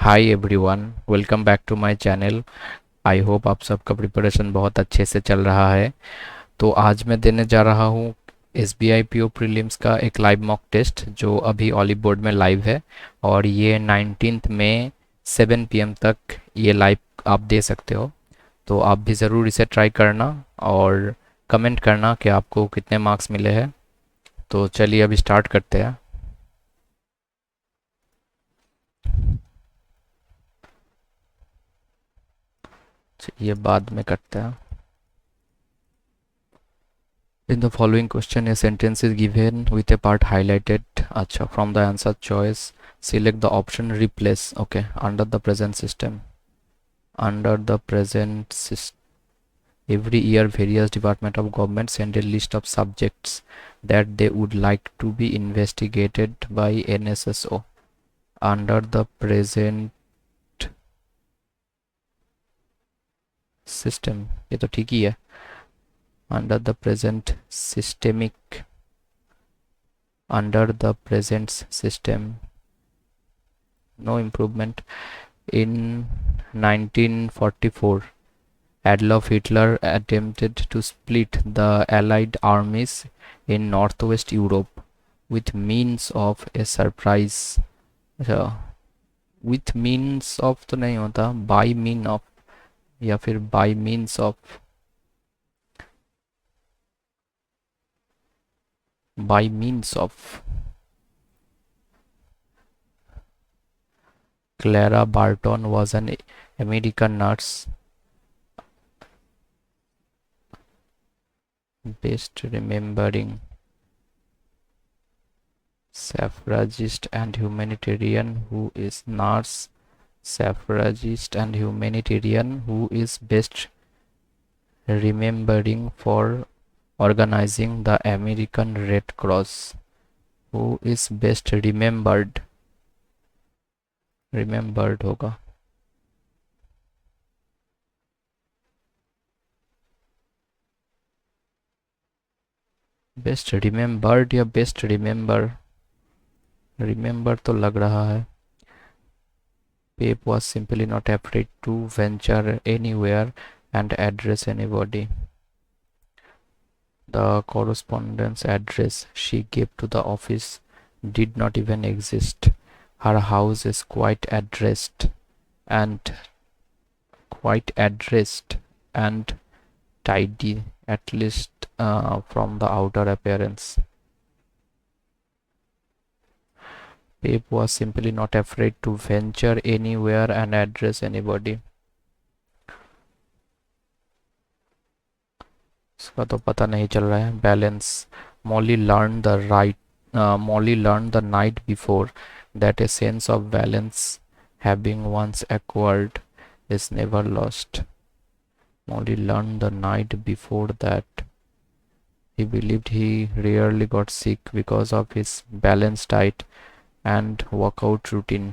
Hi everyone, welcome back to my channel. I hope आप सबका preparation बहुत अच्छे से चल रहा है। तो आज मैं देने जा रहा हूँ S B I P O prelims का एक लाइव मॉक टेस्ट जो अभी ऑलिव बोर्ड में लाइव है। और ये 19th में 7 PM तक ये लाइव आप दे सकते हो। तो आप भी ज़रूर इसे ट्राई करना और कमेंट करना कि आपको कितने मार्क्स मिले हैं। तो चलिए अभी स्टार्ट करते हैं। ये बाद में करते हैं। In the following question, a sentence is given with a part highlighted. Acha, from the answer choice, select the option replace. Okay, under the present system. Under the present system, every year various department of government send a list of subjects that they would like to be investigated by NSSO. Under the present system, ये तो ठीक ही है. Under the present systemic, under the present system, no improvement. In 1944, Adolf Hitler attempted to split the Allied armies in Northwest Europe with means of a surprise. अच्छा, with means of तो नहीं होता, by mean of या फिर by means of, by means of. Clara Barton was an American nurse. Best remembering suffragist and humanitarian who is nurse. Suffragist and humanitarian who is best remembering for organizing the American Red Cross. Who is best remembered? Remembered होगा. Best remembered या best remember? Remember तो लग रहा है. Pape was simply not afraid to venture anywhere and address anybody. The correspondence address she gave to the office did not even exist. Her house is and quite addressed and tidy, at least from the outer appearance. Pape was simply not afraid to venture anywhere and address anybody. इसका तो पता नहीं चल रहा है. Balance. Molly learned the right. Molly learned the night before that a sense of balance, having once acquired, is never lost. Molly learned the night before that he believed he rarely got sick because of his balanced diet and workout routine.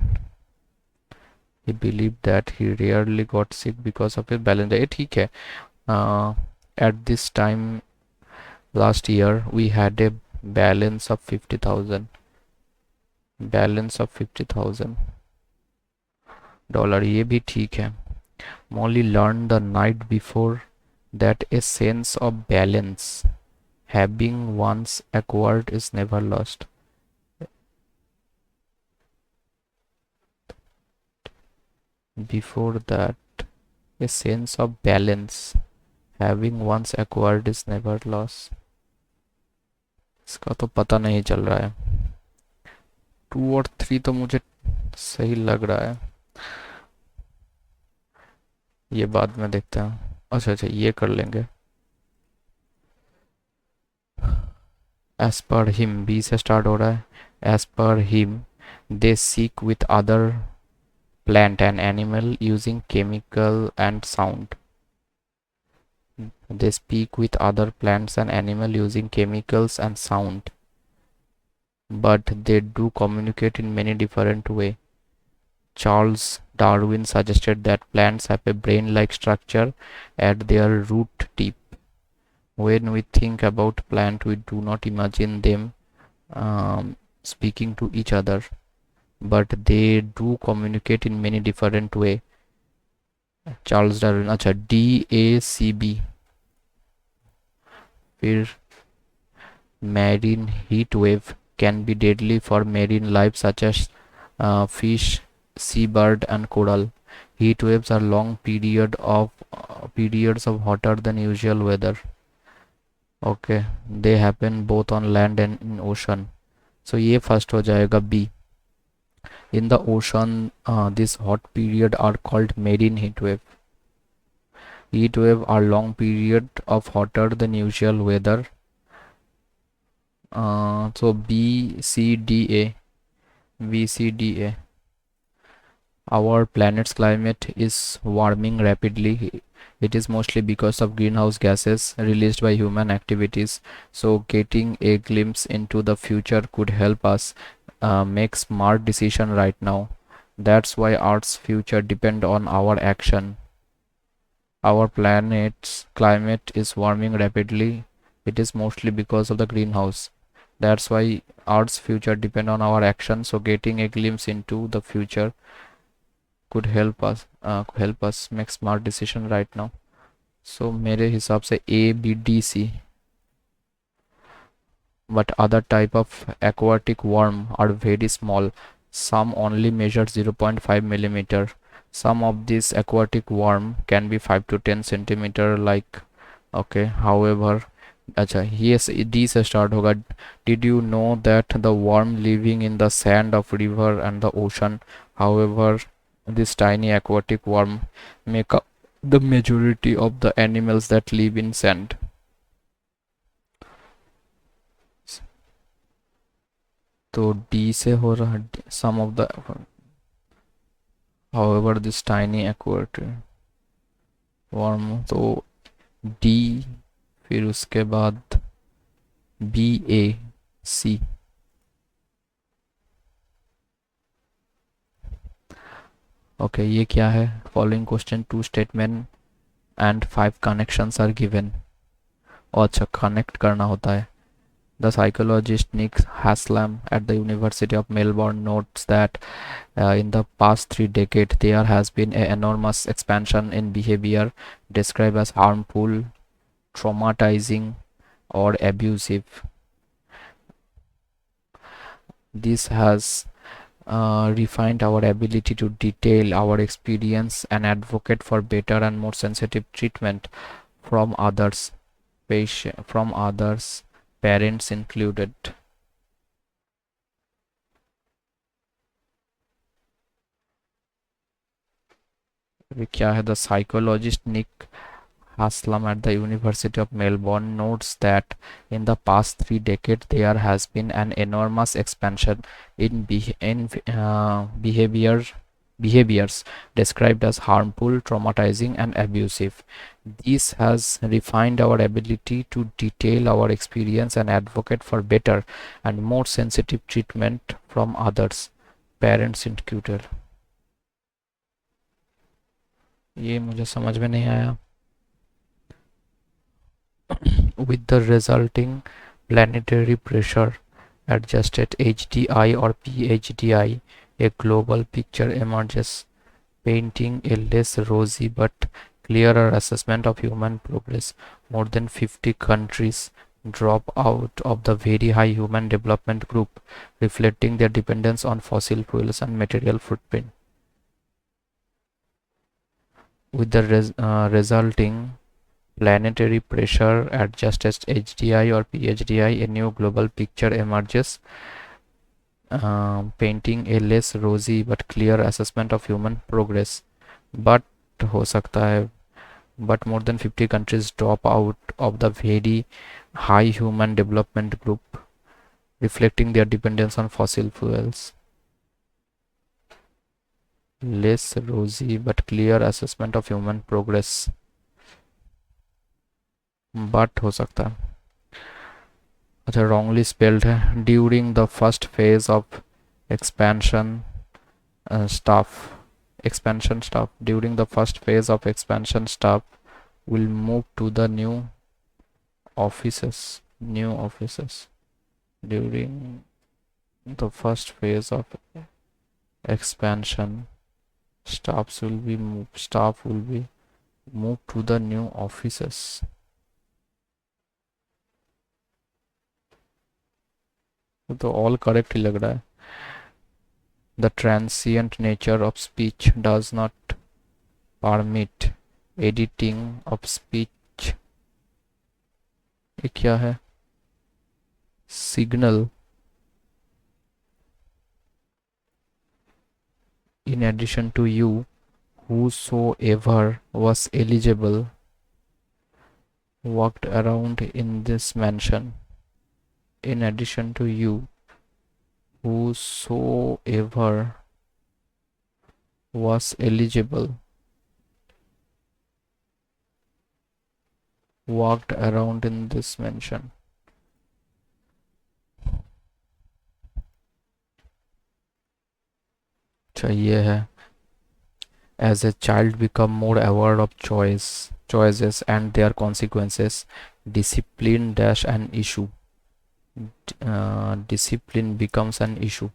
He believed that he rarely got sick because of his balanced diet. ठीक है. At this time last year we had a balance of 50,000. Balance of $50,000. ये भी ठीक है. Molly learned the night before that a sense of balance, having once acquired, is never lost. Before that, a sense of balance, having once acquired, is never lost. इसका तो पता नहीं चल रहा है. 2 और 3 तो मुझे सही लग रहा है. ये बाद में देखते हैं. अच्छा अच्छा, ये कर लेंगे. As per him, B से स्टार्ट हो रहा है. As per him, they seek with other plant and animal using chemical and sound. They speak with other plants and animal using chemicals and sound, but they do communicate in many different way. Charles Darwin suggested that plants have a brain-like structure at their root tip. When we think about plant, we do not imagine them speaking to each other. but they do communicate in many different way. Charles Darwin, अच्छा DACB, फिर marine heat wave can be deadly for marine life such as fish, seabird and coral. Heat waves are long periods of hotter than usual weather. Okay, they happen both on land and in ocean. So ये first हो जाएगा B. In the ocean, this hot period are called marine heat wave. Heat wave are long period of hotter than usual weather. So B, C, D, A. Our planet's climate is warming rapidly. It is mostly because of greenhouse gases released by human activities. So getting a glimpse into the future could help us make smart decision right now. That's why Earth's future depend on our action. Our planet's climate is warming rapidly. It is mostly because of the greenhouse. That's why Earth's future depend on our action. So getting a glimpse into the future could help us make smart decision right now. So मेरे हिसाब से A, B, D, C. But other type of aquatic worm are very small. Some only measure 0.5 millimeter. Some of these aquatic worm can be 5 to 10 centimeter like. Okay, however, अच्छा yes, D से start होगा. Did you know that the worm living in the sand of river and the ocean, however, this tiny aquatic worm make up the majority of the animals that live in sand. तो D से हो रहा some of the, however this tiny aquatic worm, तो D, फिर उसके बाद B, A, C. Okay ये क्या है? Following question 2 statement and 5 connections are given. और अच्छा कनेक्ट करना होता है. The psychologist Nick Haslam at the University of Melbourne notes that in the past 3 decades there has been an enormous expansion in behavior described as harmful, traumatizing, or abusive. This has refined our ability to detail our experience and advocate for better and more sensitive treatment from others, parents included. क्या है? The psychologist Nick Haslam at the University of Melbourne notes that in the past 3 decades there has been an enormous expansion in behaviors described as harmful, traumatizing, and abusive. This has refined our ability to detail our experience and advocate for better and more sensitive treatment from others, parents included. ये मुझे समझ में नहीं आया. With the resulting planetary pressure adjusted HDI or PHDI, a global picture emerges, painting a less rosy but clearer assessment of human progress. More than 50 countries drop out of the very high human development group, reflecting their dependence on fossil fuels and material footprint. With the resulting planetary pressure adjusted HDI or PHDI, a new global picture emerges, painting a less rosy but clear assessment of human progress. But हो सकता है, but more than 50 countries drop out of the very high human development group, reflecting their dependence on fossil fuels. Less rosy but clear assessment of human progress. But हो सकता है. अच्छा wrongly spelled है. During the first phase of expansion staff during the first phase of expansion, staff will move to the new offices during the first phase of expansion, staff will be moved to the new offices. तो all correct ही लग रहा है. The transient nature of speech does not permit editing of speech. ये क्या है? Signal. In addition to you, whosoever was eligible walked around in this mansion. In addition to you, whosoever was eligible walked around in this mansion. अच्छा ये है. As a child become more aware of choices and their consequences, discipline dash an issue. Discipline becomes an issue.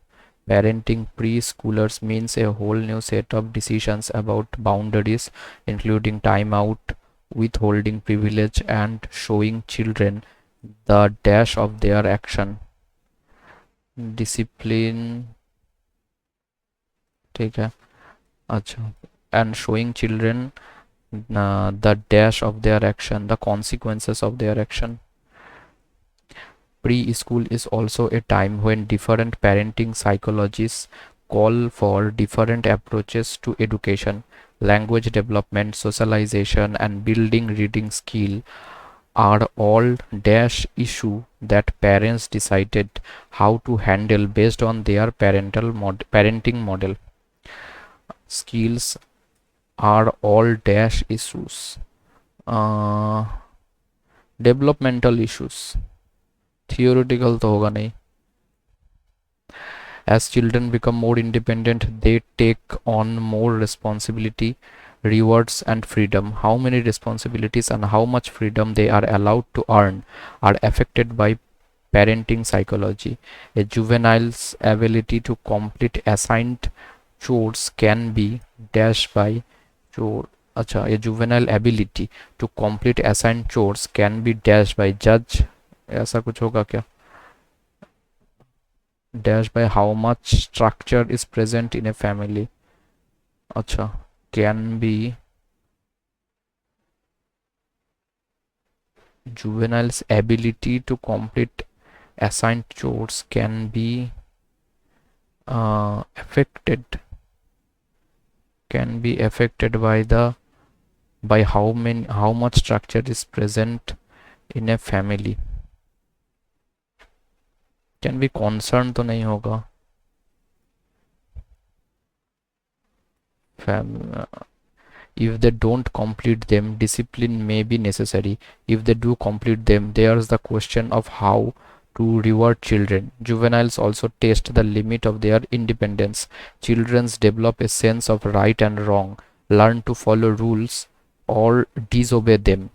Parenting preschoolers means a whole new set of decisions about boundaries, including timeout, withholding privilege, and showing children the dash of their action. Discipline, ठीक है. अच्छा, and showing children the dash of their action, the consequences of their action. Preschool is also a time when different parenting psychologies call for different approaches to education. Language development, socialization, and building reading skill are all dash issue that parents decided how to handle based on their parenting model. Skills are all dash issues. Developmental issues. Theoretical तो होगा नहीं. As children become more independent, they take on more responsibility, rewards, and freedom. How many responsibilities and how much freedom they are allowed to earn are affected by parenting psychology. A juvenile's ability to complete assigned chores can be dashed by chore. अच्छा, a juvenile ability to complete assigned chores can be dashed by judge. ऐसा कुछ होगा क्या? Dash by how much structure is present in a family. अच्छा, can be juvenile's ability to complete assigned chores can be affected by how much structure is present in a family. Can be concern तो नहीं होगा. If they don't complete them, discipline may be necessary. If they do complete them, there's the question of how to reward children. Juveniles also test the limit of their independence. Children develop a sense of right and wrong, learn to follow rules or disobey them,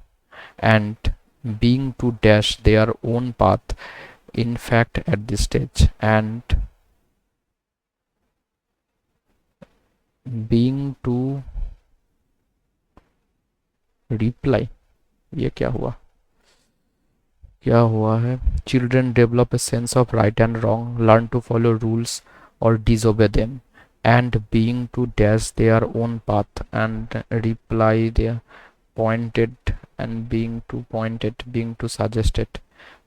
and being to dash their own path. In fact, at this stage, and being to reply. ये क्या हुआ? है? Children develop a sense of right and wrong, learn to follow rules or disobey them, and being to dash their own path, and reply their pointed, and being to pointed, being to suggested,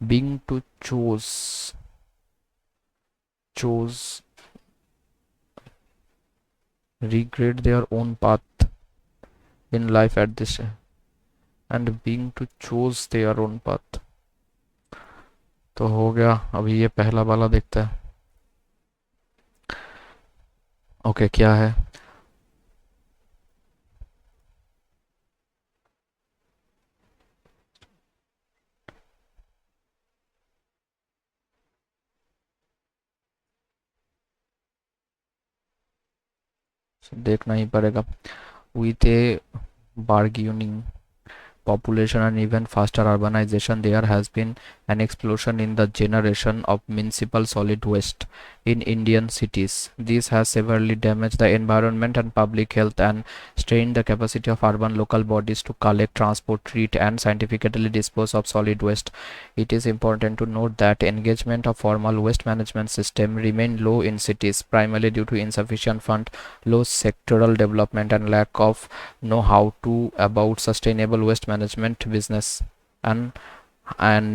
being to chose regret their own path in life at this, and being to choose their own path. तो हो गया. अभी ये पहला वाला देखते हैं. Okay, क्या है? देखना ही पड़ेगा. with a bargaining population and even faster urbanization, there has been an explosion in the generation of municipal solid waste in Indian cities. This has severely damaged the environment and public health and strained the capacity of urban local bodies to collect, transport, treat, and scientifically dispose of solid waste. It is important to note that engagement of formal waste management system remain low in cities, primarily due to insufficient fund, low sectoral development, and lack of know how to about sustainable waste management business and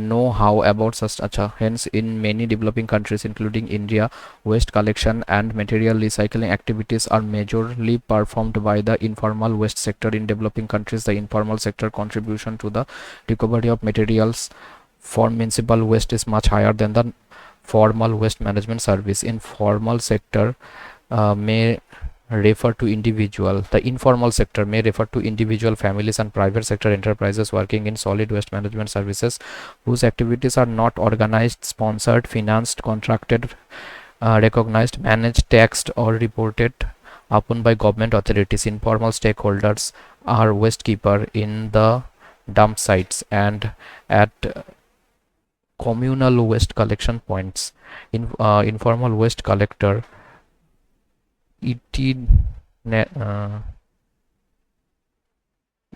know how about such acha. Hence, in many developing countries, including India, waste collection and material recycling activities are majorly performed by the informal waste sector. In developing countries, the informal sector contribution to the recovery of materials for municipal waste is much higher than the formal waste management service. Informal sector may refer to individual. The informal sector may refer to individual, families, and private sector enterprises working in solid waste management services whose activities are not organized, sponsored, financed, contracted, recognized, managed, taxed, or reported upon by government authorities. Informal stakeholders are waste keeper in the dump sites and at communal waste collection points. Informal waste collector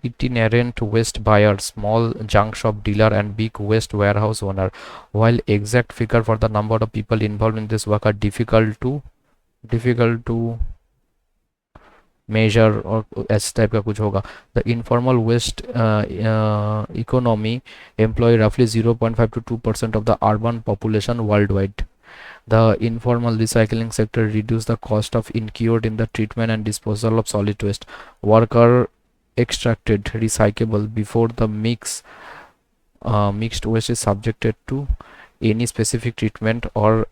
itinerant waste buyer, small junk shop dealer, and big waste warehouse owner. While exact figure for the number of people involved in this work are difficult to measure और ऐसे type का कुछ होगा. The informal waste economy employ roughly 0.5 to 2% of the urban population worldwide. The informal recycling sector reduce the cost of incurred in the treatment and disposal of solid waste. Worker extracted recyclable before the mixed waste is subjected to any specific treatment or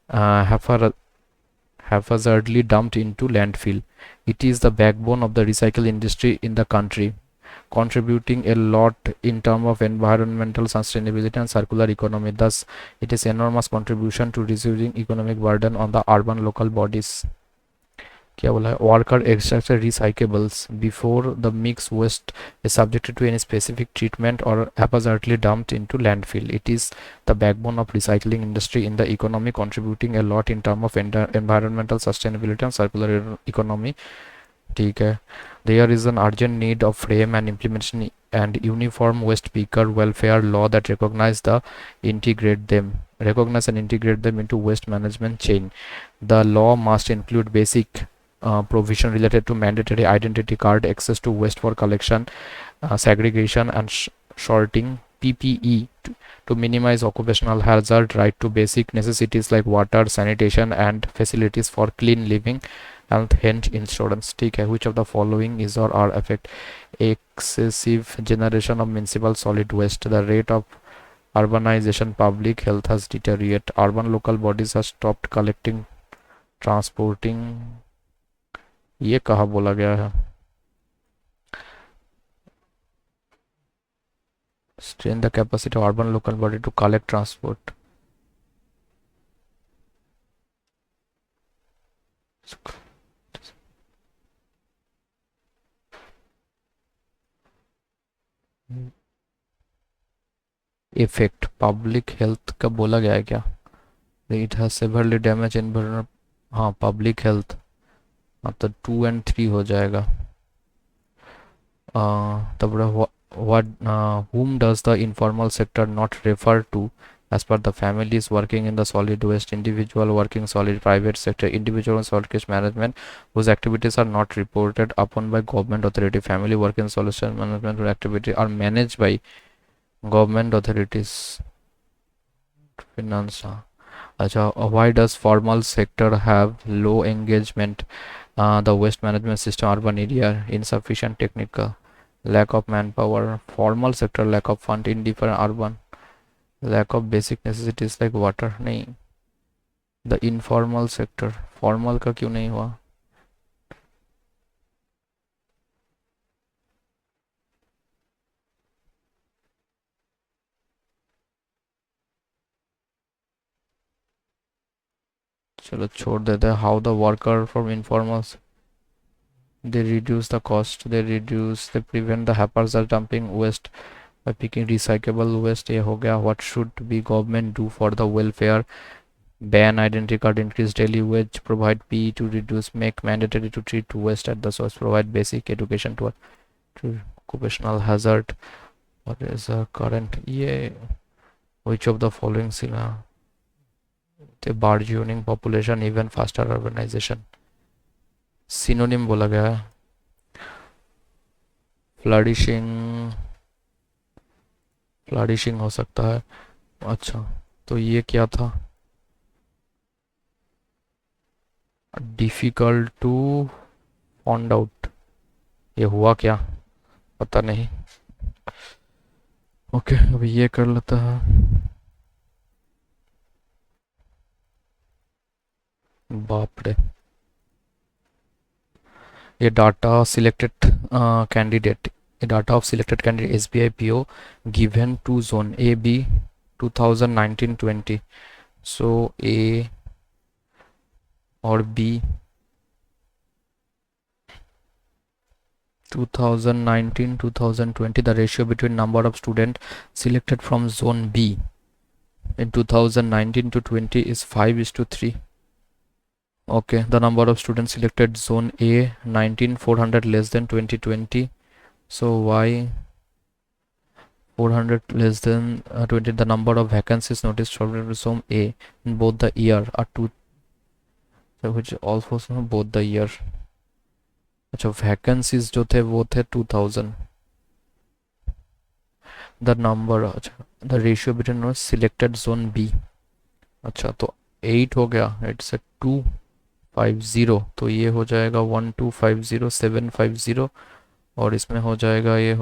haphazardly dumped into landfill. It is the backbone of the recycle industry in the country, contributing a lot in terms of environmental sustainability and circular economy. Thus, it is enormous contribution to reducing economic burden on the urban local bodies. क्या बोला है? Worker extracted recyclables before the mixed waste is subjected to any specific treatment or haphazardly dumped into landfill. It is the backbone of recycling industry in the economy, contributing a lot in terms of environmental sustainability and circular economy. ठीक है. There is an urgent need of frame and implementation and uniform waste picker welfare law that recognize and integrate them into waste management chain. The law must include basic provision related to mandatory identity card, access to waste for collection, segregation, and sorting, PPE to minimize occupational hazard, right to basic necessities like water, sanitation, and facilities for clean living, health, insurance. ठीक है. Which of the following is or are affect excessive generation of municipal solid waste? The rate of urbanization, public health has deteriorated, urban local bodies have stopped collecting, transporting. ये कहाँ बोला गया है? Strain the capacity of urban local body to collect, transport. Effect public health का बोला गया है क्या? It has severally damage environment. हाँ, पब्लिक हेल्थ. अब तो 2 and 3 हो जाएगा. तब what whom does the informal sector not refer to as per the families working in the solid waste, individual working solid, private sector, individual solid waste management whose activities are not reported upon by government authority. Family working solid waste management activity are managed by government authorities. Finance. Acha, why does formal sector have low engagement? The waste management system, urban area, insufficient technical, lack of manpower, formal sector, lack of fund, indifferent urban, lack of basic necessities like water. नहीं. The informal sector, formal का क्यों नहीं हुआ? चलो छोड़ देते हैं. How the worker from informal they reduce the cost, they prevent the haphazard dumping waste by picking recyclable waste. ये हो गया. What should be government do for the welfare? Ban identity card, increase daily wage, provide PE to reduce, make mandatory to treat waste at the source, provide basic education to occupational hazard. What is the current? ये which of the following the burgeoning population, even faster urbanization? Synonym बोला गया है. फ्लडिशिंग हो सकता है. अच्छा, तो ये क्या था? Difficult to find out. ये हुआ क्या? पता नहीं. ओके, अभी ये कर लेता है. बाप रे. ये data selected candidate, data of selected candidate SBI PO given to zone A B 2019-20. So A or B 2019-2020, the ratio between number of students selected from zone B in 2019 to 20 is 5:3. Okay, the number of students selected zone A 19,400 less than 2020. So why 400 less than 20? The number of vacancies noticed from zone A in both the year are 2, which also both the year. अच्छा, vacancies जो थे वो थे 2000. The number, अच्छा, the ratio between selected zone B. अच्छा, तो 8 हो गया. It's a 250, तो ये हो जाएगा 1250750, और इसमें हो जाएगा ये,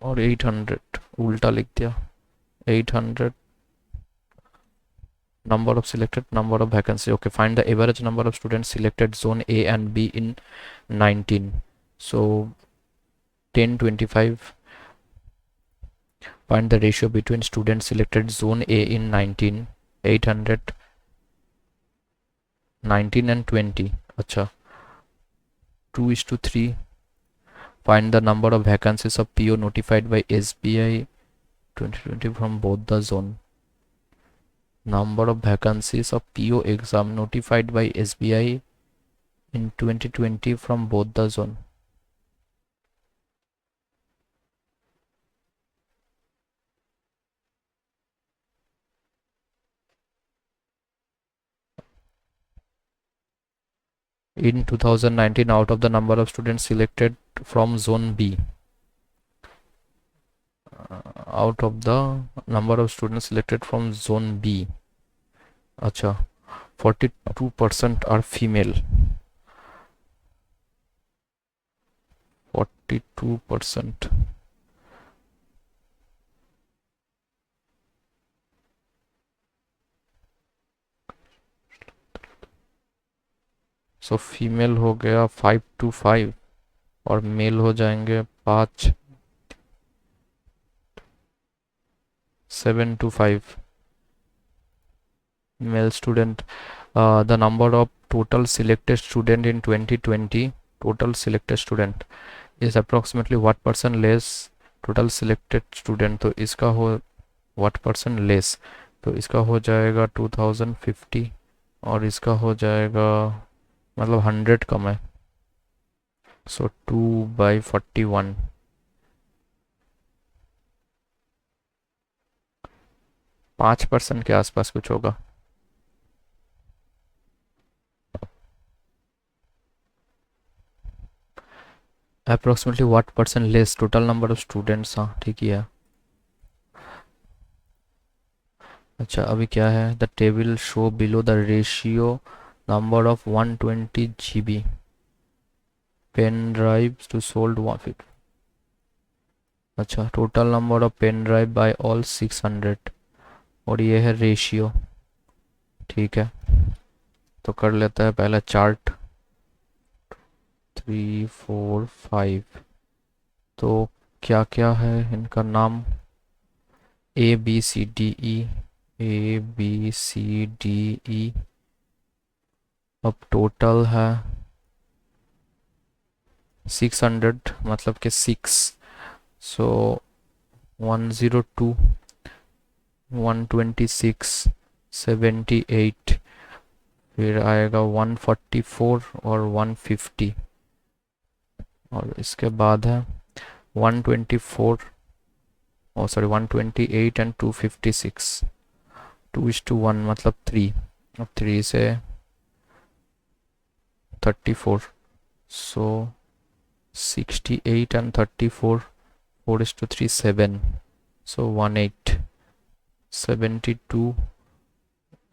और 800 उल्टा लिख दिया. 800 number of selected, number of vacancy. Okay, find the average number of students selected zone A and B in 19. So 1025. Find the ratio between students selected zone A in 19, 800, 19 and 20. अच्छा, 2:3. Find the number of vacancies of PO notified by SBI 2020 from both the zone. Number of vacancies of PO exam notified by SBI in 2020 from both the zone. In 2019, out of the number of students selected from zone B, out of the number of students selected from zone B, अच्छा, 42% are female. 42%. So female हो गया 525 और mail हो जाएंगे 725. Male student. The number of total selected student in 2020, total selected student is approximately what percent less total selected student. तो इसका हो what percent less, तो इसका हो जाएगा 2050, और इसका हो जाएगा मतलब 100 कम है. सो 2/41. 5% के आसपास कुछ होगा. Approximately what percent less total number of students. हाँ, ठीक ही है. अच्छा, अभी क्या है? The table show below the ratio number of 120 GB pen drive to sold 150. अच्छा, total number of pen drive by all 600, और ये है रेशियो. ठीक है, तो कर लेता है पहला चार्ट. 3 4 5. तो क्या क्या है इनका नाम? ABCDE, ABCDE. अब टोटल है 600 मतलब कि 6, सो 102, 126, 78, फिर आएगा 144 और 150, और इसके बाद है 124, ओ सॉरी 128 एंड 256, 2:1 मतलब 3, अब 3 से 34, सो 68 and 34, 4:3 7, so 18, 72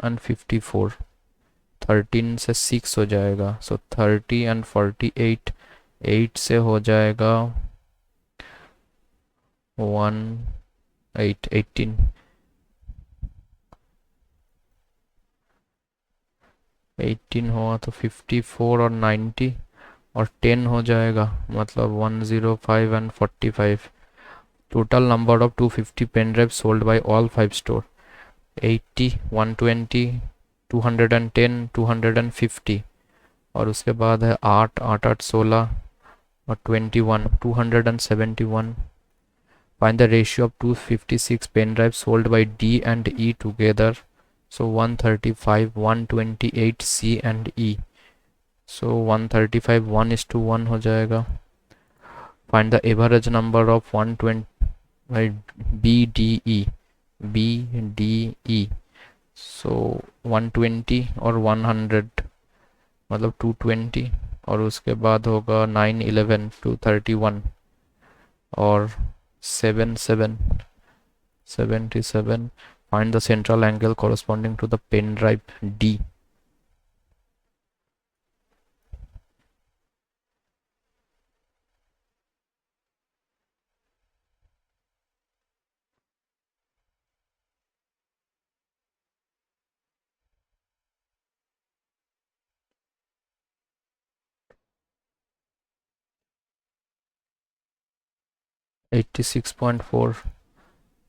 and 54, 13 से 6 हो जाएगा, सो 30 and 48, 8 से हो जाएगा 18, 18 हुआ तो 54 और 90, और 10 हो जाएगा मतलब 105 and 45. Total number of 250 pen drives sold by all 5 store: 80, 120, 210, 250. और उसके बाद है 8, 8, 8, 16 और 21, 271. Find the ratio of 256 pen drives sold by D and E together. So 135, 128 C and E. So 135 1:1 हो जाएगा. Find the average number of 120 by BDE. BDE. So 120 और 100 मतलब 220, और उसके बाद होगा 9, 11, 231 और 7, 7, 77. Find the central angle corresponding to the pen drive D. (86.4).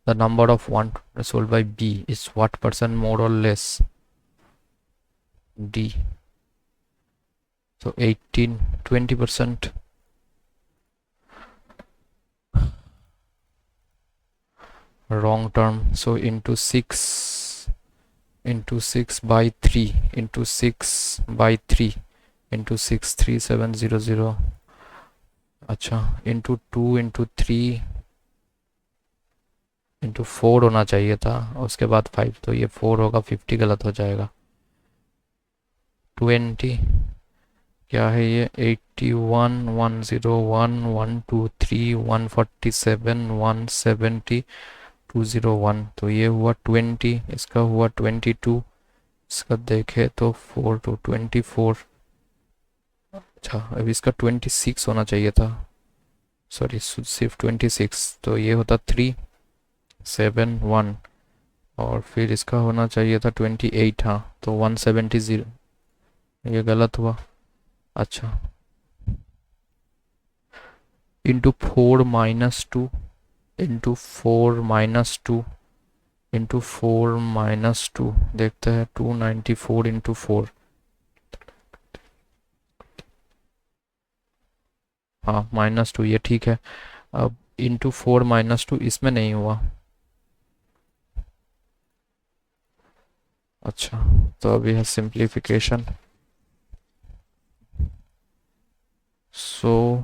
The number of one sold by B is what percent more or less? D. So 18, 20%. Wrong term. So into 6 by 3 into 6 by 3 into 6, 3700. अच्छा, into 2 into 3 into 4 होना चाहिए था, उसके बाद 5, तो ये 4 होगा, 50 गलत हो जाएगा. 20 क्या है ये? 81, 101, 123, 147, 170, 201, तो ये हुआ 20, इसका हुआ 22, इसका देखे तो 4 to 24. अच्छा, अब इसका 26 होना चाहिए था, सॉरी सिर्फ 26, तो ये होता 3, 7, 1, और फिर इसका होना चाहिए था 28, हाँ तो 170, ये गलत हुआ. अच्छा, into 4 minus 2 into 4 minus 2 into 4 minus 2, देखते हैं 294 इंटू 4, हाँ -2, ये ठीक है. अब इंटू 4 माइनस 2 इसमें नहीं हुआ. अच्छा, तो अभी है सिंप्लीफिकेशन. सो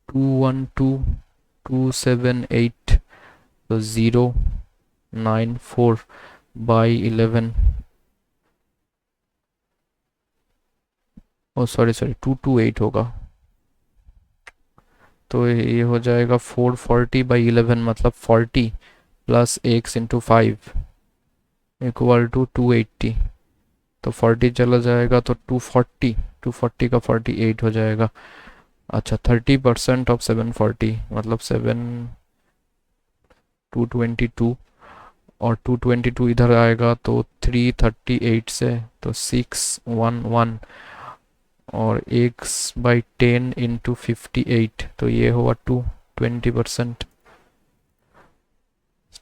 212, 278, तो 094 बाई 11, ओ सॉरी 228 होगा, तो ये हो जाएगा 440/11 मतलब 40 प्लस x इंटू 5 इक्वल टू 280, तो 40 चला जाएगा तो 240, 240 का 48 हो जाएगा. अच्छा, 30% ऑफ 740 मतलब 222, और 222 इधर आएगा तो 338 से, तो 611, और x/10 इंटू 58, तो ये हुआ 20%.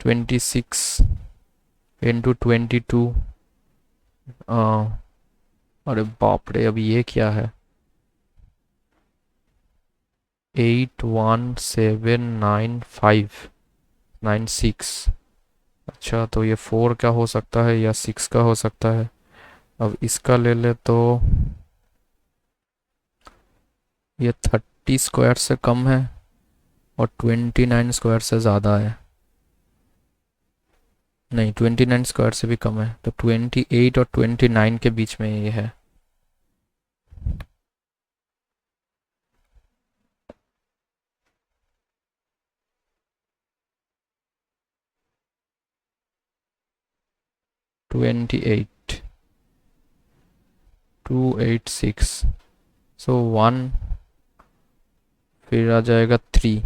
26 इंटू 22, अरे बाप रे, अब ये क्या है? 817996। अच्छा, तो ये 4 का हो सकता है या 6 का हो सकता है। अब इसका ले ले तो ये 30 स्क्वायर से कम है और 29 स्क्वायर से ज़्यादा है। नहीं, 29 स्क्वायर से भी कम है, तो 28 और 29 के बीच में ये है। ट्वेंटी एट 286, सो 1, फिर आ जाएगा 3।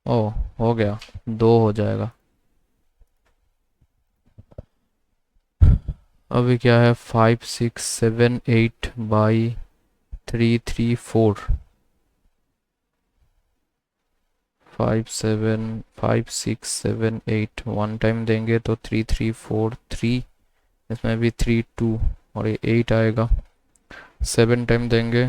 ओ, हो गया, 2 हो जाएगा। अभी क्या है, 5678/334। 5 6 7 8 वन टाइम देंगे तो 3343, इसमें भी 32 और ये 8 आएगा। 7 टाइम देंगे,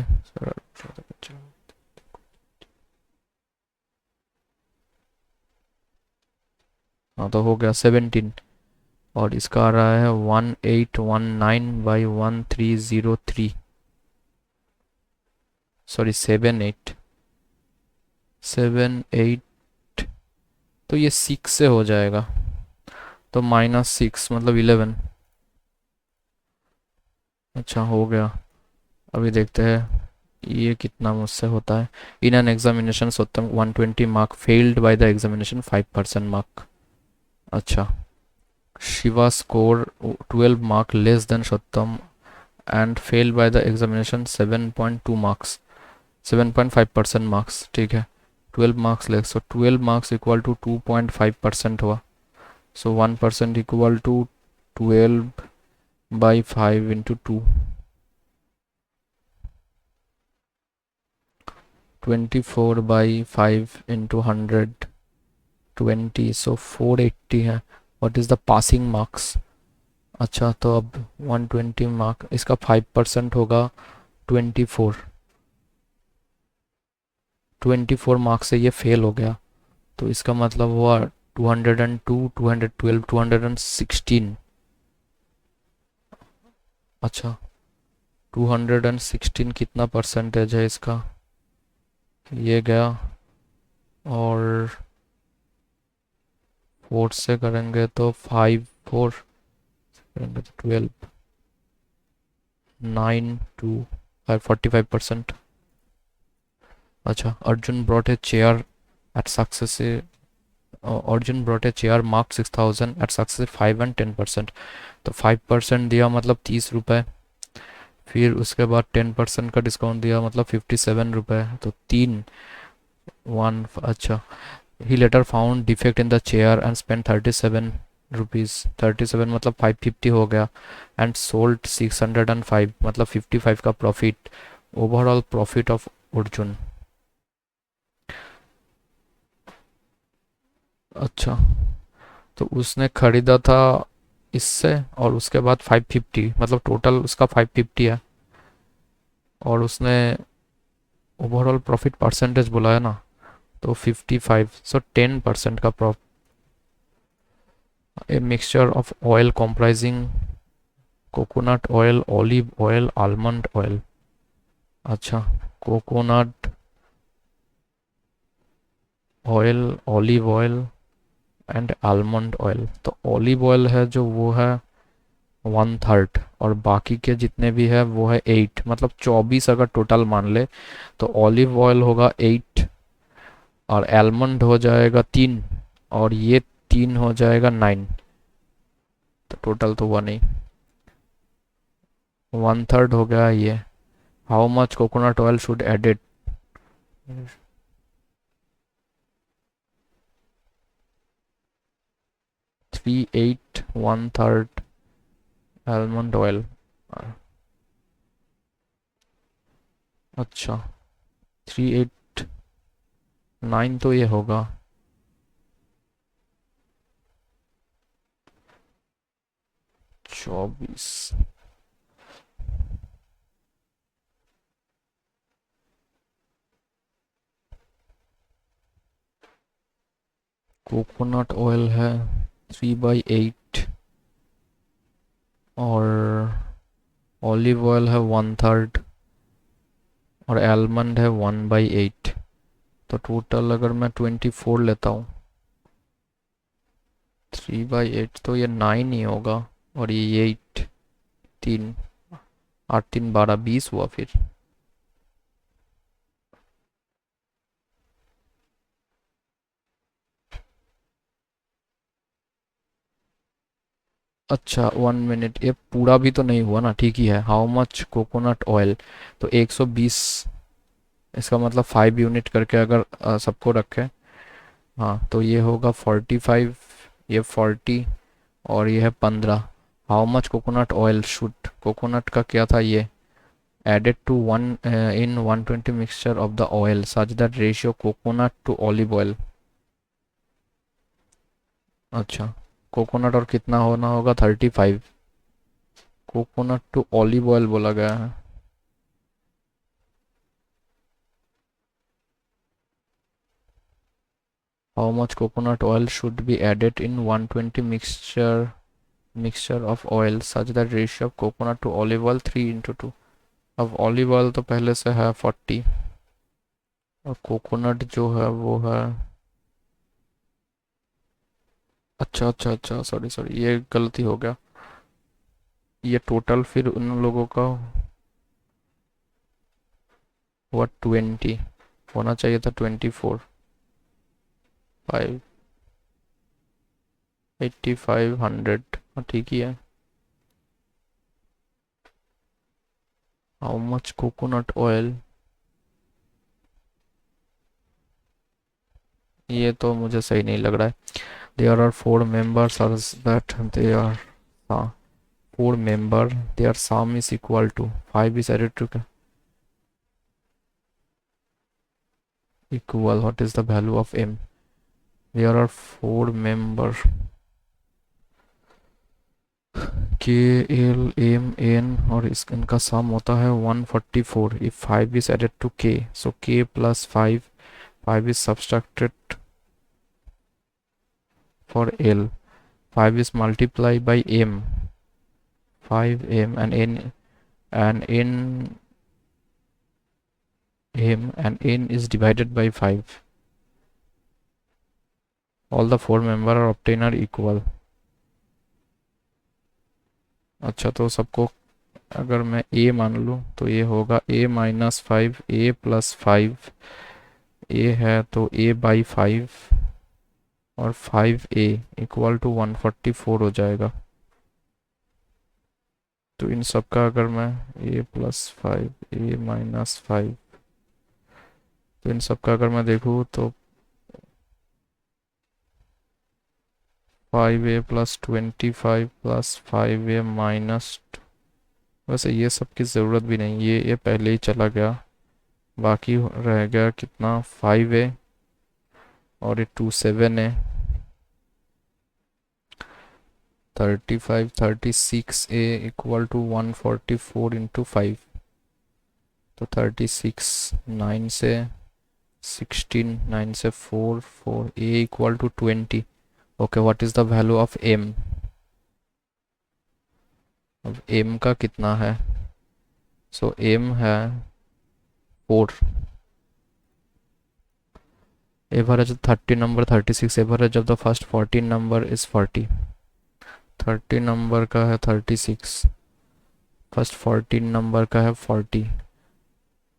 हाँ तो हो गया 17। और इसका आ रहा है 1819/1303, सॉरी 7 8 तो ये 6 से हो जाएगा, तो -6 मतलब 11। अच्छा, हो गया। अभी देखते हैं ये कितना मुझसे होता है। In an examination Satyam 120 mark, failed by the examination 5% mark. अच्छा, Shiva score 12 mark less than Satyam and failed by the examination 7.2 marks, 7.5% marks, ठीक है। 12 marks less, so 12 marks equal to 2.5% हुआ। So 1% equal to 12/5 into 2, 24/5 into 120, so 480 है। What is the passing marks. अच्छा, तो अब 120 mark, इसका 5% होगा 24। 24 मार्क्स से ये फेल हो गया, तो इसका मतलब हुआ 202, 212, 216। अच्छा, 216 कितना परसेंटेज है इसका, ये गया। और 4 से करेंगे तो 5, 4 करेंगे तो 12, 9 2 5, 45%। अच्छा, Arjun brought a chair at success, Arjun brought a chair mark 6000 at success 5 and 10%। तो 5% दिया मतलब 30 रुपये, फिर उसके बाद 10% का डिस्काउंट दिया मतलब 57 रुपये, तो 1। अच्छा, he later found defect in the chair and spend 37 rupees, 37 मतलब 550 हो गया, एंड सोल्ड 605 मतलब 55 का profit. Overall profit of Arjun. अच्छा, तो उसने खरीदा था इससे, और उसके बाद 550 मतलब टोटल उसका 550 है। और उसने ओवरऑल प्रॉफिट परसेंटेज बोला है ना, तो 55, सो 10% का profit. A mixture of oil comprising coconut oil, olive oil, almond oil. अच्छा, coconut oil, olive oil and almond oil. तो ऑलिव ऑयल है जो, वो है 1/3, और बाकी के जितने भी है वो है 8, मतलब 24 अगर टोटल मान ले, तो ऑलिव ऑयल होगा 8, और आलमंड हो जाएगा 3, और ये 3 हो जाएगा 9, तो टोटल तो हुआ नहीं। 1/3 हो गया ये। How much coconut oil should added, 38, 1/3 almond oil. अच्छा, 389 तो ये होगा। 24। कोकोनट ऑयल है 3/8 और ऑलिव ऑयल है 1/3 और आलमंड है 1/8। तो टोटल अगर मैं 24 लेता हूँ, 3/8 तो ये 9 ही होगा और ये 8, 3, 8 3 12 20 हुआ फिर। अच्छा 1 मिनट, ये पूरा भी तो नहीं हुआ ना, ठीक ही है। हाउ मच कोकोनट ऑयल, तो 120, इसका मतलब 5 यूनिट करके अगर सबको रखें, हाँ तो ये होगा 45, ये 40 और ये है 15। How much coconut oil should, coconut का क्या था ये, added to one in 120 mixture of the oil such that ratio coconut to olive oil। अच्छा, कोकोनट और कितना होना होगा 35, कोकोनट टू ऑलिव ऑयल बोला गया है। How much coconut oil should be added in 120 mixture of oil such that ratio of coconut to olive oil 3:2। अब olive oil तो पहले से है 40 और कोकोनट जो है वो है, अच्छा अच्छा अच्छा, सॉरी सॉरी, ये गलती हो गया। ये टोटल फिर उन लोगों का हुआ 20, होना चाहिए था 24, 5, 8500, हाँ ठीक ही है। हाउ मच कोकोनट ऑयल, ये तो मुझे सही नहीं लग रहा है। There are 4 members are that they are, हाँ 4 member, there sum is equal to 5 is added to equal, what is the value of m, there are 4 member k l m n और इस इनका सम होता है 144 if 5 is added to k, so k plus 5 is subtracted for l, 5 is multiplied by m, 5m and n, and n is divided by 5, all the 4 member are obtained are equal। अच्छा तो सबको अगर मैं a मान लूँ तो ये होगा a-5 a+5, a है तो a/5 और 5a इक्वल टू 144 हो जाएगा। तो इन सब का अगर मैं a+5 a-5, तो इन सब का अगर मैं देखूँ तो 5a+25+5a-, वैसे ये सब की ज़रूरत भी नहीं, ये पहले ही चला गया। बाकी रह गया कितना 5a और ये 27 है, 35 36a इक्वल टू 144 इंटू 5, तो 36, 9 से 16, 9 से 4 4, a equal to 20। Okay, what is the value of m, अब m का कितना है, सो m है 4, average 30 number 36, average of the first 14 number is 40, 30 number का है 36, फर्स्ट 14 नंबर का है 40,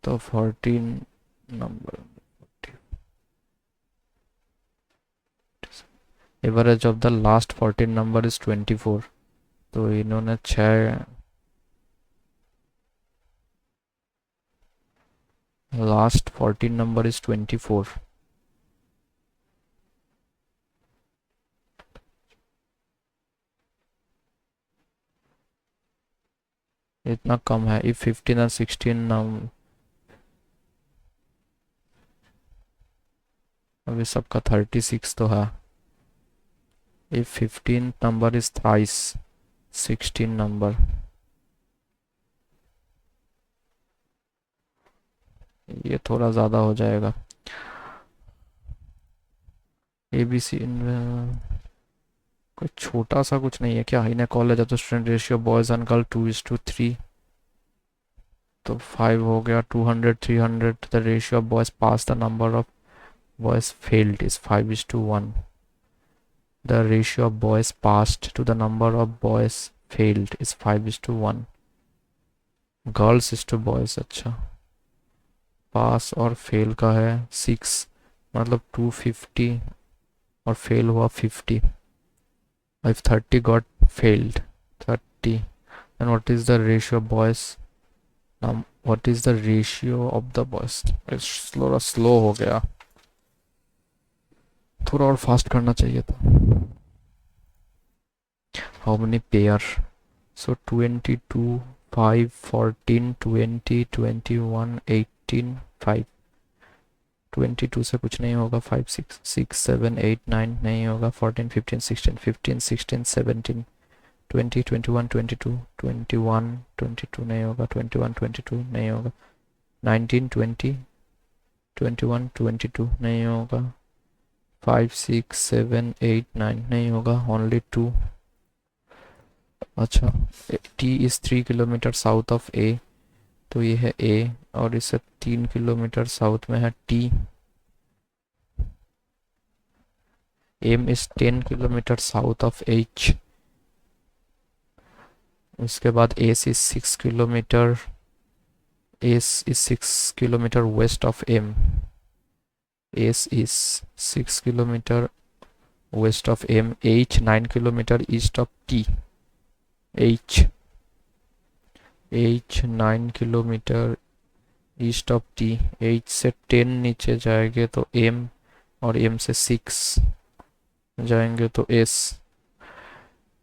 तो 14 number, average of the last 14 number is 24, तो इन्होंने 6, लास्ट 14 नंबर इज 24, इतना कम है। इफ 15 और 16 नंबर, अभी सबका 36 तो है। If 15 number is thrice, 16 number. ये थोड़ा ज़्यादा हो जाएगा। ABC कोई छोटा सा कुछ नहीं है क्या? In college of the student ratio boys and girl 2:3, तो 5 हो गया। 200 300 the ratio of boys pass the number of boys failed is 5:1। The ratio of boys passed to the number of boys failed is 5:1। Girls is to boys, अच्छा। Pass और fail का है 6, मतलब 250 और fail हुआ 50। If 30 got failed, 30, and what is the ratio of boys? What is the ratio of the boys? थोड़ा slow हो गया, थोड़ा और फास्ट करना चाहिए था। How many pair? So 22, 5, 14, 20, 21, 18, 5। 22 से कुछ नहीं होगा। 5, 6, 6, 7, 8, 9 नहीं होगा। 14, 15, 16, 15, 16, 17, 20, 21, 22, 21, 22 नहीं होगा। 21, 22 नहीं होगा। 19, 20, 21, 22 नहीं होगा। 5, 6, 7, 8, 9 नहीं होगा। ओनली 2। अच्छा, T is 3 kilometre south of A, तो ये है A, और इससे 3 किलोमीटर साउथ में है T। M is 10 kilometre south of H। उसके बाद S is 6 kilometre, S is 6 kilometer west of M. S is 6 kilometer west of M. H 9 kilometer east of T. H 9 kilometre east of T। H से 10 नीचे जाएंगे तो M, और M से 6 जाएंगे तो S।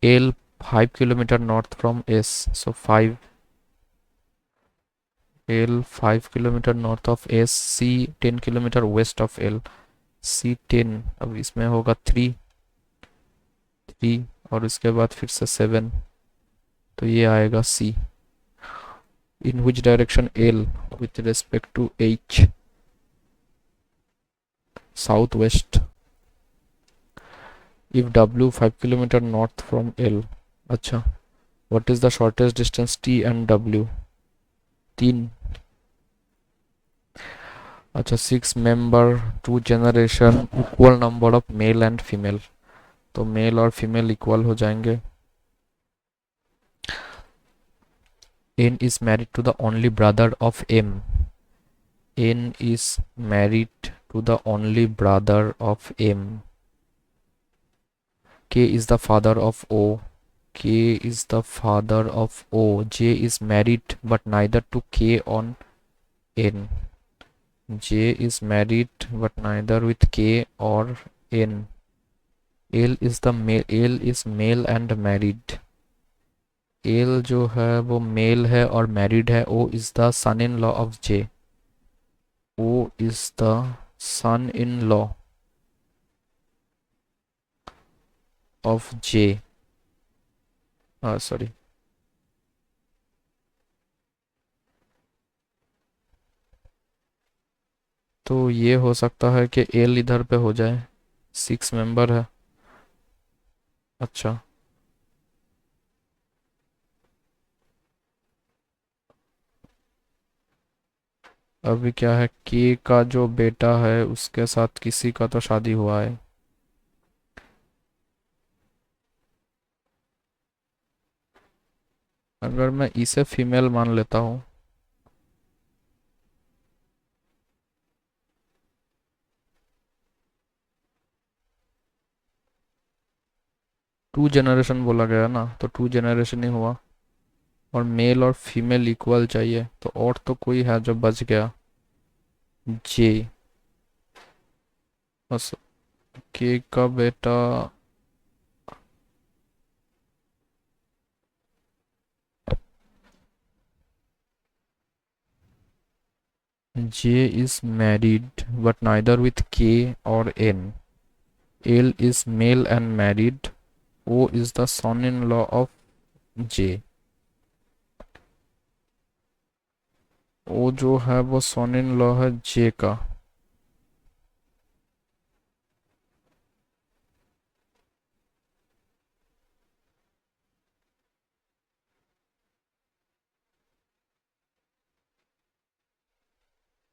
L 5 kilometre north from S, so 5। L 5 kilometre north of S। C 10 kilometre west of L। C 10, अब इसमें होगा 3, और उसके बाद फिर से 7, तो ये आएगा C। In which direction L with respect to H? Southwest। If W 5 kilometer north from L, अच्छा, what is the shortest distance T and W? 3। अच्छा, 6 member 2 generation equal number of male and female, तो mail और female equal हो जाएंगे। N is married to the only brother of M. N is married to the only brother of M. K is the father of O. K is the father of O. J is married but neither to K on N. J is married but neither with K or N. L is the male. L is male and married. L जो है वो mail है और married है। O is the son in law of J. O is the son in law of J. Sorry, तो ये हो सकता है कि L इधर पे हो जाए। 6 मेंबर है। अच्छा, अभी क्या है, के का जो बेटा है उसके साथ किसी का तो शादी हुआ है। अगर मैं इसे फीमेल मान लेता हूँ, टू जनरेशन बोला गया ना, तो 2 जनरेशन ही हुआ, और मेल और फीमेल इक्वल चाहिए, तो और तो कोई है जो बच गया। जे, बस के का बेटा J is married but neither with K or N. L is male and married. O is the son-in-law of जे। ओ जो है वो सन इन लॉ है जे का।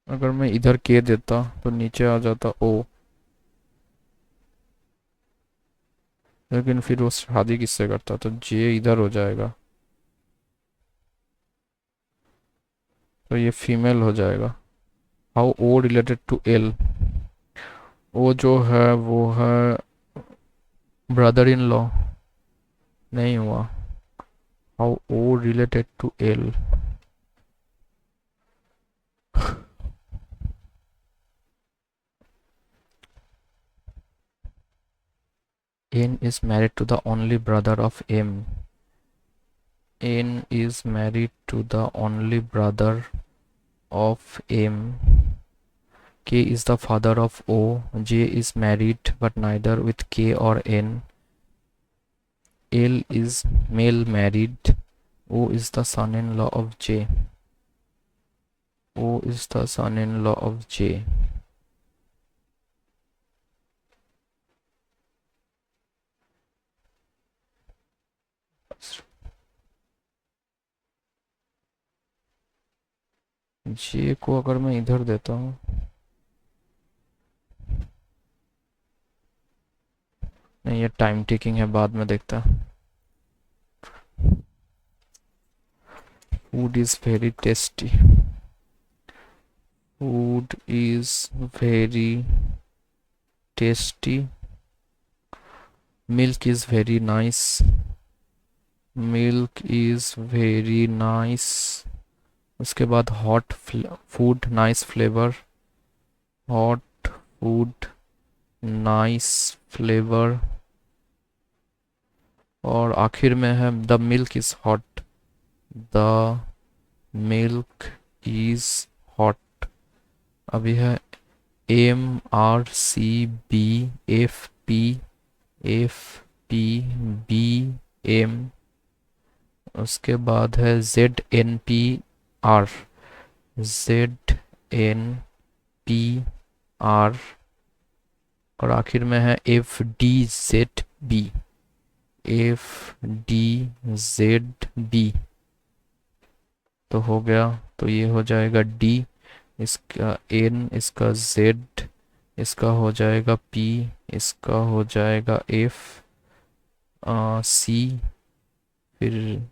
अगर मैं इधर के देता तो नीचे आ जाता ओ, लेकिन फिर वो शादी किससे करता, तो जे इधर हो जाएगा, तो ये फीमेल हो जाएगा। How O related to L. O जो है वो है ब्रदर इन लॉ, नहीं हुआ। How O related to L. N is married to the only brother of M. N is married to the only brother of M. K is the father of O. J is married but neither with K or N. L is male married. O is the son-in-law of J. O is the son-in-law of J. J को अगर मैं इधर देता हूँ, नहीं ये time taking है, बाद में देखता है। Food is very tasty. Food is very tasty. Milk is very nice. Milk is very nice. उसके बाद hot food, nice flavor. Hot food, nice flavor. और आखिर में है the milk is hot. The milk is hot. अभी है M R C B F P F P B M, उसके बाद है ZNPR ZNPR, और आखिर में है FDZB FDZB। तो हो गया, तो ये हो जाएगा D, इसका N, इसका Z, इसका हो जाएगा P, इसका हो जाएगा F, C, फिर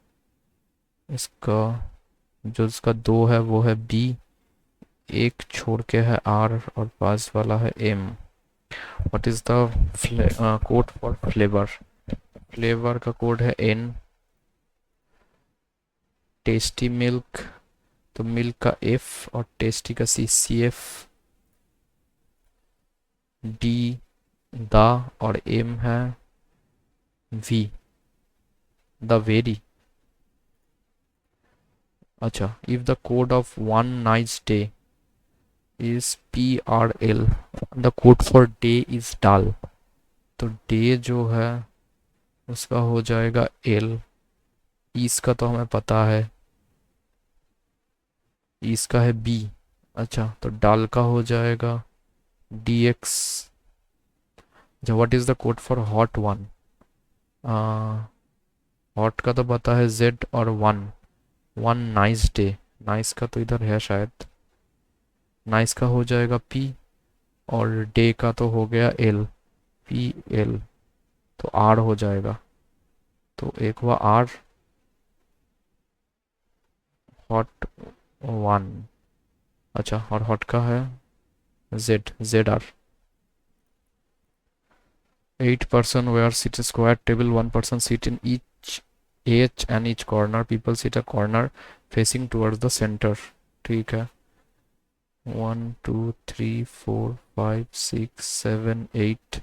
इसका जो इसका दो है वो है B, एक छोड़ के है R और पास वाला है M। What is the code for flavour. Flavour का कोड है N। टेस्टी मिल्क, तो मिल्क का F और टेस्टी का CF। D द, और M है V, द वेरी। अच्छा, if the code of one nice day is PRL, the code for day is डाल, तो डे जो है उसका हो जाएगा L। इसका तो हमें पता है, इसका है B। अच्छा, तो डाल का हो जाएगा DX। अच्छा, what is the code for hot one. Hot का तो पता है Z और one, one nice day, nice का तो इधर है शायद, नाइस का हो जाएगा P, और डे का तो हो गया L, PL, तो R हो जाएगा। तो एक हुआ R, हॉट वन। अच्छा, और हॉट का है ZR। 8 person were sit a square table, 1 person sit in each and each corner, people sit a corner facing towards the center। ठीक है, 1 2 3 4 5 6 7 8,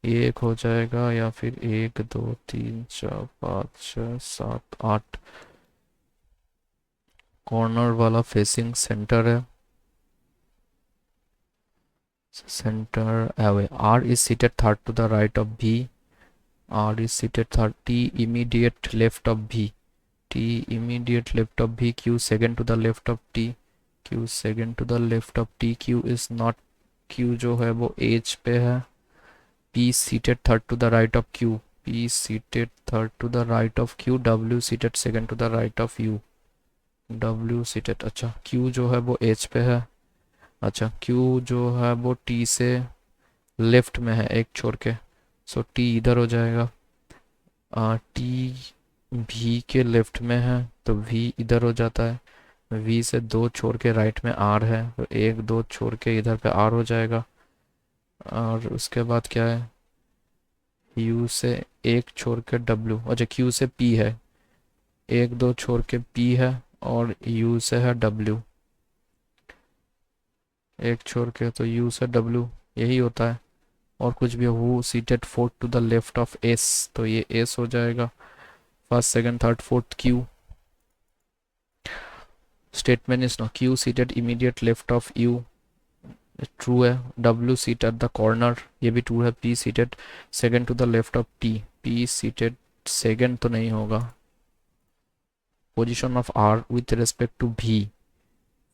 एक हो जाएगा, या फिर 1 2 3 4 5 6 7 8, कॉर्नर वाला फेसिंग सेंटर है, center away। R is seated third to the right of V। R is seated 30 immediate left of V। T immediate left of V, Q second to the left of T, Q second to the left of T, Q is not, Q जो है वो H पे है, P seated third to the right of Q, P seated third to the right of Q, W seated second to the right of U, W seated, अच्छा Q जो है वो H पे है, अच्छा Q जो है वो T से लेफ्ट में है एक छोड़ के, सो T इधर हो जाएगा, T V के लेफ्ट में है तो V इधर हो जाता है, V से दो छोड़ के राइट में R है तो एक दो छोड़ के इधर पे R हो जाएगा, और उसके बाद क्या है, U से एक छोड़ के W, अच्छा Q से P है, एक दो छोड़ के P है, और U से है W, एक छोड़ के, तो U से W यही होता है, और कुछ भी who seated fourth to the left of S, तो ये S हो जाएगा, first second third fourth Q, statement is no Q seated immediate left of U, true है, W seat at the corner, ये भी ट्रू है, P seated second to the left of T, P seated second तो नहीं होगा, position of R with respect to V,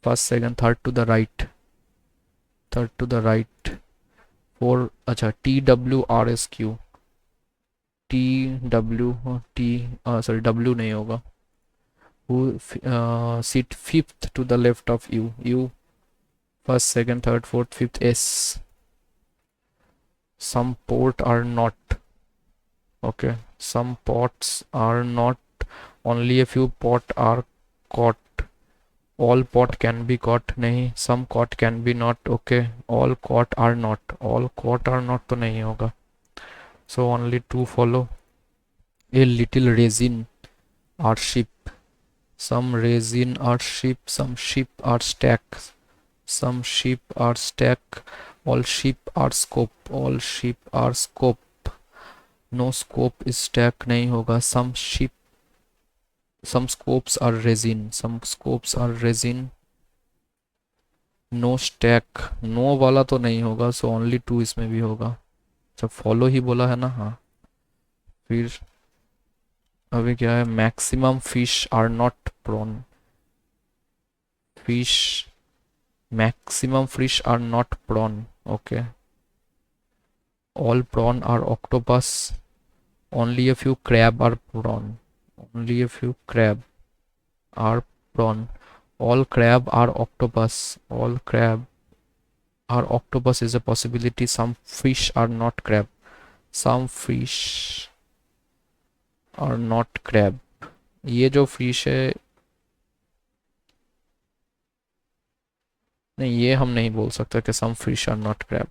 first second third to the right, third to the right, four, अच्छा TWRSQ, sorry W नहीं होगा, who sit fifth to the left of U first second third fourth fifth S, some port are not, okay, some pots are not, only a few pot are caught, all pot can be caught नहीं, some caught can be not, okay, all caught are not, all caught are not तो नहीं होगा, so only two follow, a little resin or ship, some resin are ship, some ship are stack, some ship are stack, all ship are scope, all ship are scope, no scope is stack नहीं होगा, some ship, some scopes are resin, some scopes are resin, no stack, no वाला तो नहीं होगा, so only two इसमें भी होगा, जब follow ही बोला है ना, हाँ, फिर अभी क्या है, maximum fish are not prawn, fish, maximum fish are not prawn, okay, all prawn are octopus, only a few crab are prawn, only a few crab are prawn, all crab are octopus, all crab are octopus is a possibility, some fish are not crab, some fish are not crab, ये जो fish है, नहीं ये हम नहीं बोल सकते कि some fish are not crab,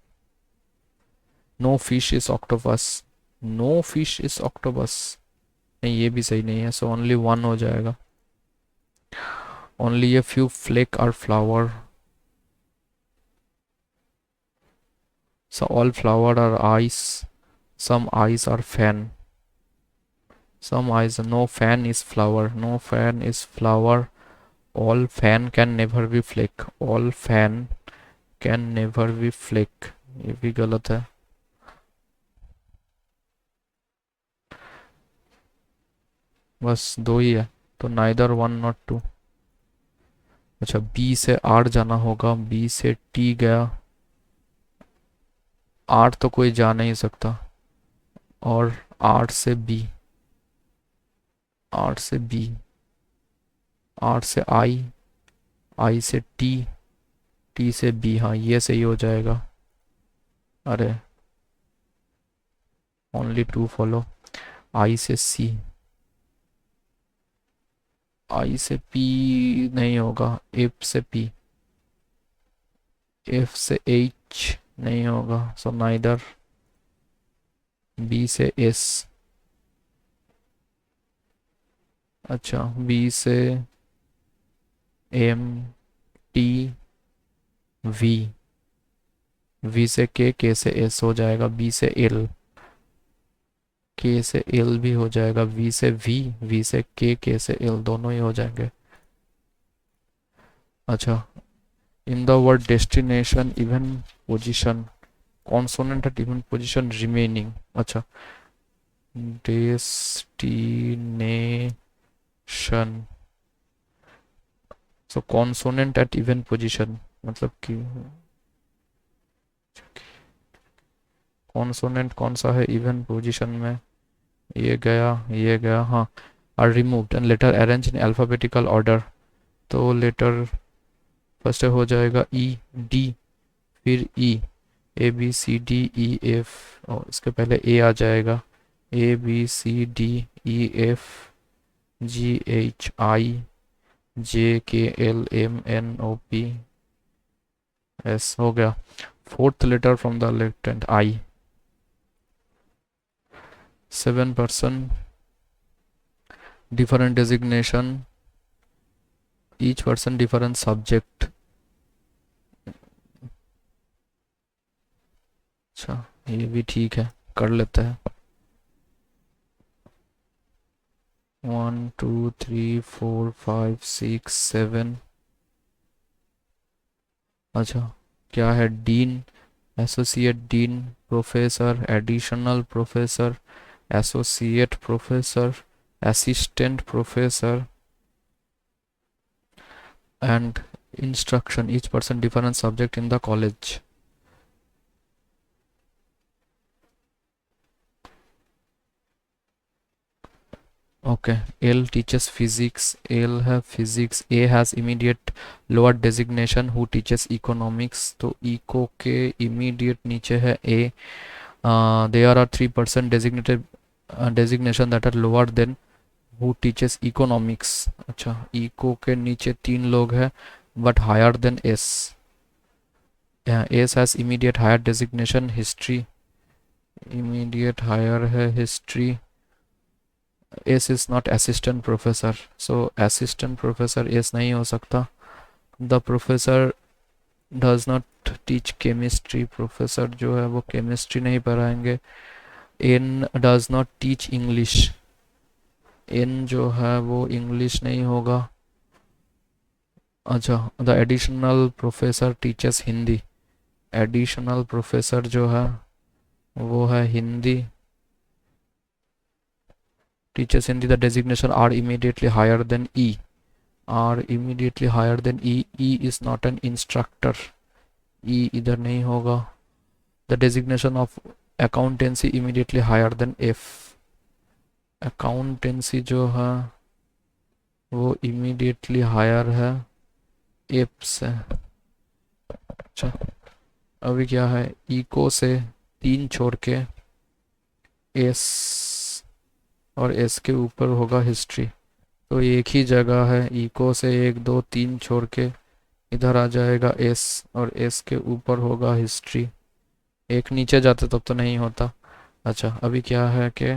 no fish is octopus, no fish is octopus, नहीं ये भी सही नहीं है, so only one हो जाएगा, only a few flake are flower, so all flower are eyes, some eyes are fan, some eyes, no fan is flower, no fan is flower, all fan can never be flake, all fan can never be flake, ये भी गलत है, बस दो ही है, तो neither one not to, अच्छा B से आर जाना होगा, बी से टी गया, आर तो कोई जा नहीं सकता, और आर से बी, आर से बी, आर से आई, आई से टी, टी से बी, हाँ ये सही हो जाएगा, अरे ओनली टू फॉलो, आई से सी, आई से पी नहीं होगा, एफ से पी, एफ से एच नहीं होगा, सो नाइदर, बी से एस, अच्छा बी से एम, टी, वी, वी से के से एस हो जाएगा, बी से एल, के से एल भी हो जाएगा, वी से वी, वी से के से एल, दोनों ही हो जाएंगे, अच्छा in the word destination even position, consonant at even position remaining, अच्छा डेस्टिनेशन शन। So consonant at even position, मतलब कि कॉन्सोनेंट कौन सा है इवन पोजीशन में, ये गया, हाँ। R removed and letter arrange in alphabetical order, तो लेटर फर्स्ट हो जाएगा ई डी, फिर E, A B C D E F, और इसके पहले ए आ जाएगा, A B C D E F G H I J K L M N O P S, हो गया। Fourth letter from the left hand, I. 7 person, different designation, each person different subject। अच्छा, ये भी ठीक है, कर लेते हैं। 1 2 3 4 5 6 7। अच्छा, क्या है, dean, associate dean, professor, additional professor, associate professor, assistant professor and instruction, each person different subject in the college। Okay, L teaches physics, L है physics, A has immediate lower designation who teaches economics, तो eco के immediate नीचे है A। There are 3% designated designation that are lower than who teaches economics। अच्छा, eco के नीचे 3 लोग हैं but higher than S। S has immediate higher designation history, immediate higher है history। S is not assistant professor, so assistant professor S नहीं हो सकता। The professor does not teach chemistry, professor जो है वो chemistry नहीं पढ़ाएंगे। N does not teach English, N जो है वो English नहीं होगा। अच्छा, the additional professor teaches Hindi, additional professor जो है वो है Hindi, teaches Hindi, the designation are immediately higher than E, are immediately higher than E, E is not an instructor, E इधर नहीं होगा। The designation of accountancy immediately higher than F, accountancy जो है वो immediately higher है F से। अच्छा, अभी क्या है, इको से 3 छोड़ के S, और S के ऊपर होगा हिस्ट्री, तो एक ही जगह है, इको से 1 2 3 छोड़ के इधर आ जाएगा S, और S के ऊपर होगा हिस्ट्री। एक नीचे जाते तब तो नहीं होता। अच्छा, अभी क्या है कि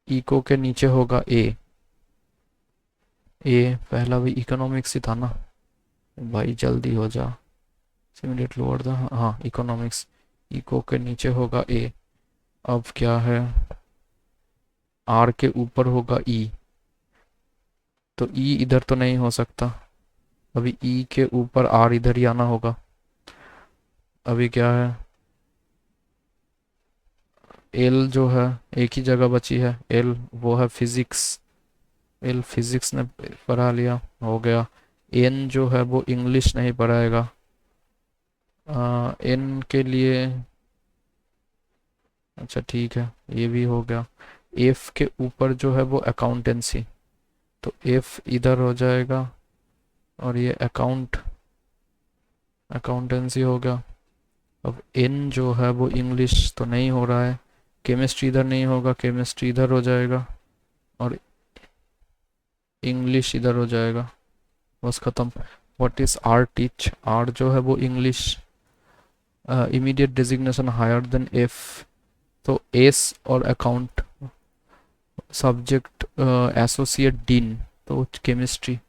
इको के नीचे होगा ए, पहला भी इकोनॉमिक्स ही था ना भाई, जल्दी हो जा। सिमुलेट लोअर द, हाँ इकोनॉमिक्स, इको के नीचे होगा ए। अब क्या है, आर के ऊपर होगा ई, तो ई इधर तो नहीं हो सकता, अभी ई के ऊपर आर इधर ही आना होगा। अभी क्या है, एल जो है एक ही जगह बची है, एल वो है फिजिक्स, एल फिजिक्स ने पढ़ा लिया, हो गया। एन जो है वो इंग्लिश नहीं पढ़ाएगा, एन के लिए, अच्छा ठीक है, ये भी हो गया। एफ के ऊपर जो है वो अकाउंटेंसी, तो एफ इधर हो जाएगा, और ये अकाउंटेंसी हो गया। अब एन जो है वो इंग्लिश तो नहीं हो रहा है, केमिस्ट्री इधर नहीं होगा, केमिस्ट्री इधर हो जाएगा, और इंग्लिश इधर हो जाएगा, बस खत्म। What is R teach, R जो है वो English, immediate designation higher than F, तो एस और अकाउंट, सब्जेक्ट एसोसिएट डीन, तो chemistry.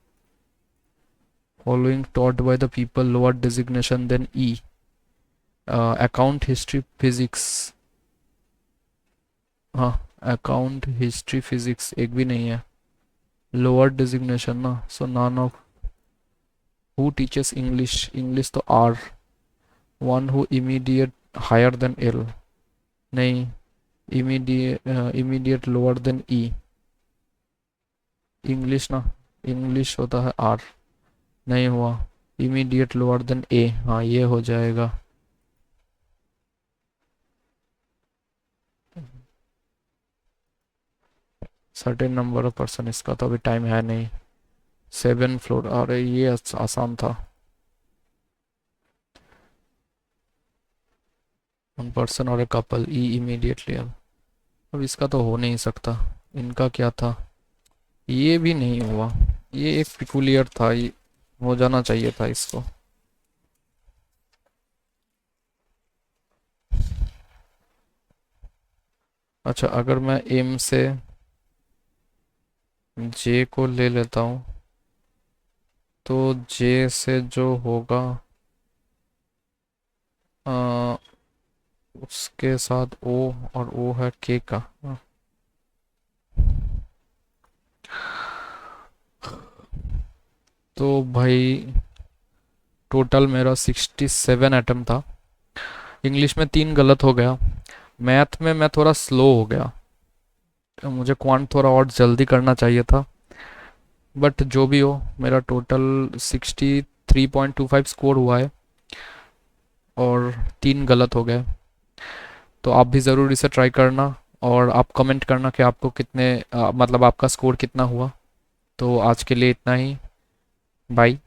Following taught by the people lower designation than E, account history physics, हाँ अकाउंट हिस्ट्री फिजिक्स एक भी नहीं है, लोअर डिजिग्नेशन ना, so none of. Who teaches English, English तो R. One who immediate higher than L, नहीं। Immediate lower than ई, English ना, English होता है आर, नहीं हुआ। इमीडिएट लोअर देन ए, हाँ ये हो जाएगा। सर्टेन नंबर ऑफ पर्सन, इसका तो अभी टाइम है नहीं। 7 फ्लोर, अरे ये आसान था। 1 पर्सन और ए कपल, ई इमीडिएटली। अब इसका तो हो नहीं सकता। इनका क्या था, ये भी नहीं हुआ। ये एक पिकुलियर था, ये हो जाना चाहिए था इसको। अच्छा, अगर मैं एम से जे को ले लेता हूँ तो जे से जो होगा आ, उसके साथ ओ, और ओ है के का। तो भाई टोटल मेरा 67 एटम था। इंग्लिश में 3 गलत हो गया, मैथ में मैं थोड़ा स्लो हो गया, तो मुझे क्वांट थोड़ा और जल्दी करना चाहिए था। बट जो भी हो, मेरा टोटल 63.25 स्कोर हुआ है और 3 गलत हो गए। तो आप भी ज़रूर इसे ट्राई करना, और आप कमेंट करना कि आपको कितने मतलब आपका स्कोर कितना हुआ। तो आज के लिए इतना ही, बाय।